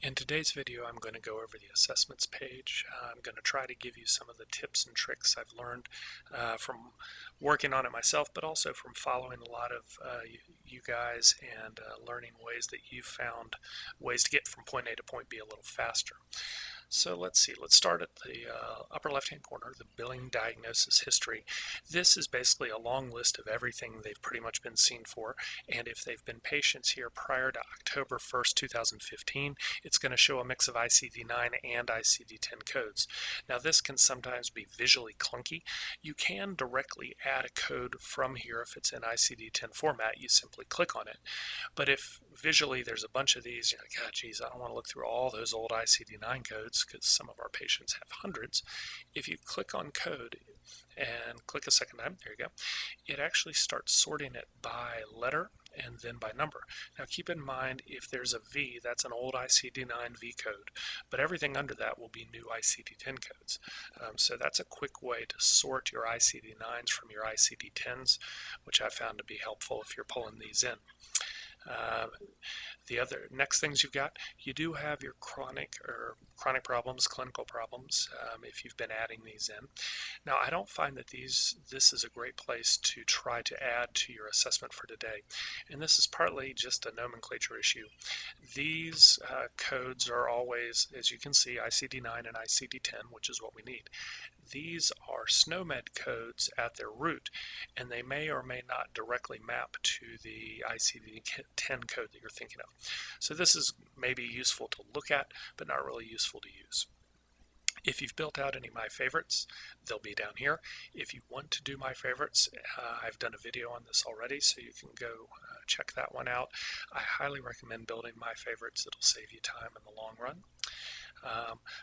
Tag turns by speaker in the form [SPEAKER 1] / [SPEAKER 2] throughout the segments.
[SPEAKER 1] In today's video, I'm going to go over the assessments page. I'm going to try to give you some of the tips and tricks I've learned from working on it myself, but also from following a lot of you guys and learning ways that you've found ways to get from point A to point B a little faster. So let's see, let's start at the upper left-hand corner, the billing diagnosis history. This is basically a long list of everything they've pretty much been seen for, and if they've been patients here prior to October 1st, 2015, it's going to show a mix of ICD-9 and ICD-10 codes. Now this can sometimes be visually clunky. You can directly add a code from here if it's in ICD-10 format. You simply click on it. But if visually there's a bunch of these, you're like, oh, geez, I don't want to look through all those old ICD-9 codes because some of our patients have hundreds. If you click on code and click a second time, there you go, it actually starts sorting it by letter and then by number. Now keep in mind, if there's a V, that's an old ICD-9 V code, but everything under that will be new ICD-10 codes. So that's a quick way to sort your ICD-9s from your ICD-10s, which I found to be helpful if you're pulling these in. The other next things you've got, you do have your chronic problems, clinical problems, if you've been adding these in. Now I don't find that this is a great place to try to add to your assessment for today, and this is partly just a nomenclature issue. These codes are always, as you can see, ICD-9 and ICD-10, which is what we need. These are SNOMED codes at their root, and they may or may not directly map to the ICD-10 code that you're thinking of. So this is maybe useful to look at, but not really useful to use. If you've built out any of my favorites, they'll be down here. If you want to do my favorites, I've done a video on this already, so you can go check that one out. I highly recommend building my favorites. It'll save you time in the long run.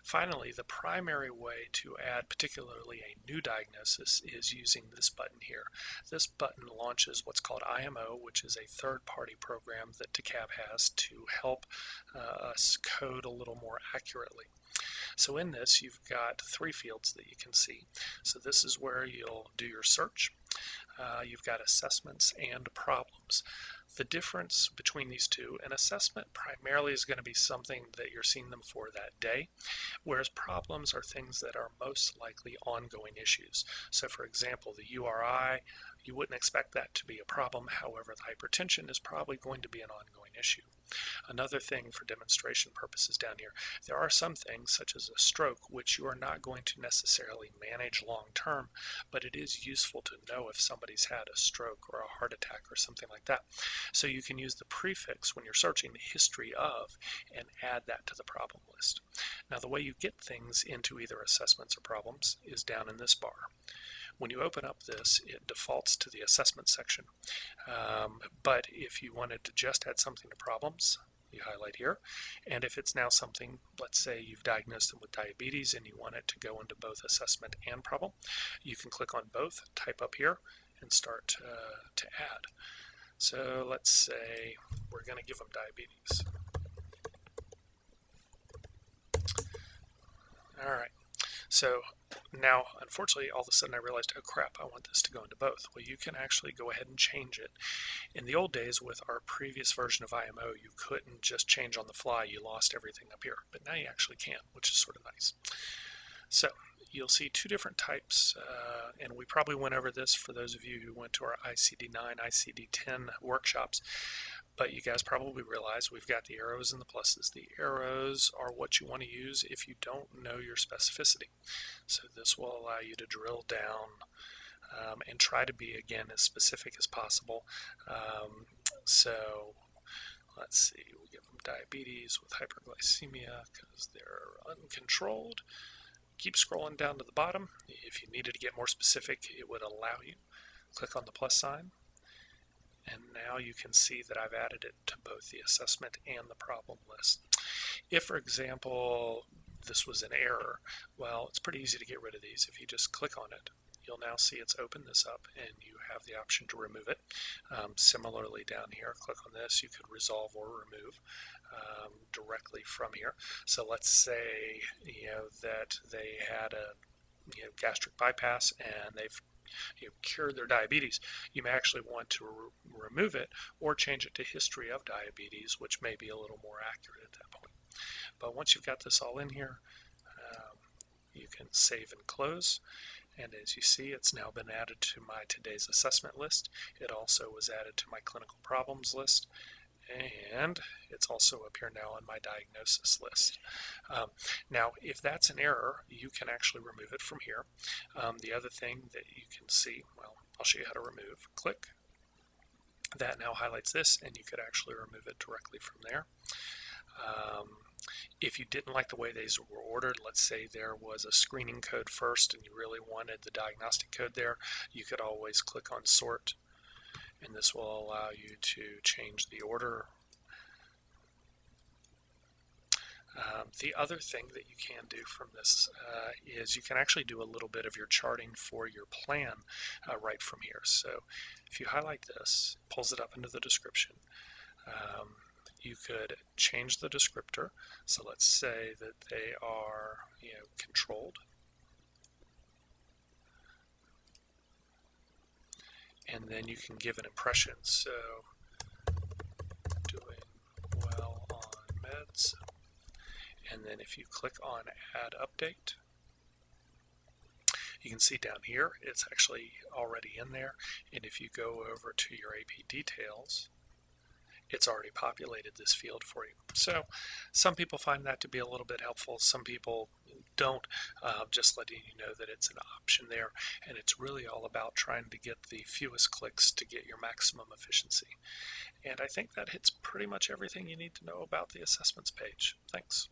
[SPEAKER 1] Finally, the primary way to add particularly a new diagnosis is using this button here. This button launches what's called IMO, which is a third-party program that DeKalb has to help us code a little more accurately. So in this, you've got three fields that you can see. So this is where you'll do your search. You've got assessments and problems. The difference between these two, an assessment primarily is going to be something that you're seeing them for that day, whereas problems are things that are most likely ongoing issues. So for example, the URI, you wouldn't expect that to be a problem. However, the hypertension is probably going to be an ongoing issue. Another thing for demonstration purposes down here, there are some things such as a stroke which you are not going to necessarily manage long term, but it is useful to know if somebody's had a stroke or a heart attack or something like that. So you can use the prefix when you're searching the history of and add that to the problem list. Now the way you get things into either assessments or problems is down in this bar. When you open up this, it defaults to the assessment section. But if you wanted to just add something to problems, you highlight here. And if it's now something, let's say you've diagnosed them with diabetes and you want it to go into both assessment and problem, you can click on both, type up here, and start to add. So let's say we're going to give them diabetes. All right. So now, unfortunately, all of a sudden I realized, oh crap, I want this to go into both. Well, you can actually go ahead and change it. In the old days with our previous version of IMO, you couldn't just change on the fly. You lost everything up here. But now you actually can, which is sort of nice. So you'll see two different types, and we probably went over this for those of you who went to our ICD-9, ICD-10 workshops. But you guys probably realize we've got the arrows and the pluses. The arrows are what you want to use if you don't know your specificity. So this will allow you to drill down and try to be, again, as specific as possible. So let's see, we give them diabetes with hyperglycemia because they're uncontrolled. Keep scrolling down to the bottom. If you needed to get more specific, it would allow you. Click on the plus sign. And now you can see that I've added it to both the assessment and the problem list. If, for example, this was an error, well, it's pretty easy to get rid of these. If you just click on it, you'll now see it's opened this up and you have the option to remove it. Similarly down here, click on this, you could resolve or remove directly from here. So let's say that they had a gastric bypass and they've cured their diabetes. You may actually want to remove it or change it to history of diabetes, which may be a little more accurate at that point. But once you've got this all in here, you can save and close. And as you see, it's now been added to my today's assessment list. It also was added to my clinical problems list, and it's also up here now on my diagnosis list. Now, if that's an error, you can actually remove it from here. The other thing that you can see, well, I'll show you how to remove. Click. That now highlights this, and you could actually remove it directly from there. If you didn't like the way these were ordered, let's say there was a screening code first and you really wanted the diagnostic code there, you could always click on sort, and this will allow you to change the order. The other thing that you can do from this is you can actually do a little bit of your charting for your plan right from here. So if you highlight this, it pulls it up into the description. You could change the descriptor. So let's say that they are, controlled. And then you can give an impression. So doing well on meds. And then if you click on add update, you can see down here it's actually already in there. And if you go over to your AP details, it's already populated this field for you. So some people find that to be a little bit helpful. Some people don't, just letting you know that it's an option there. And it's really all about trying to get the fewest clicks to get your maximum efficiency. And I think that hits pretty much everything you need to know about the assessments page. Thanks.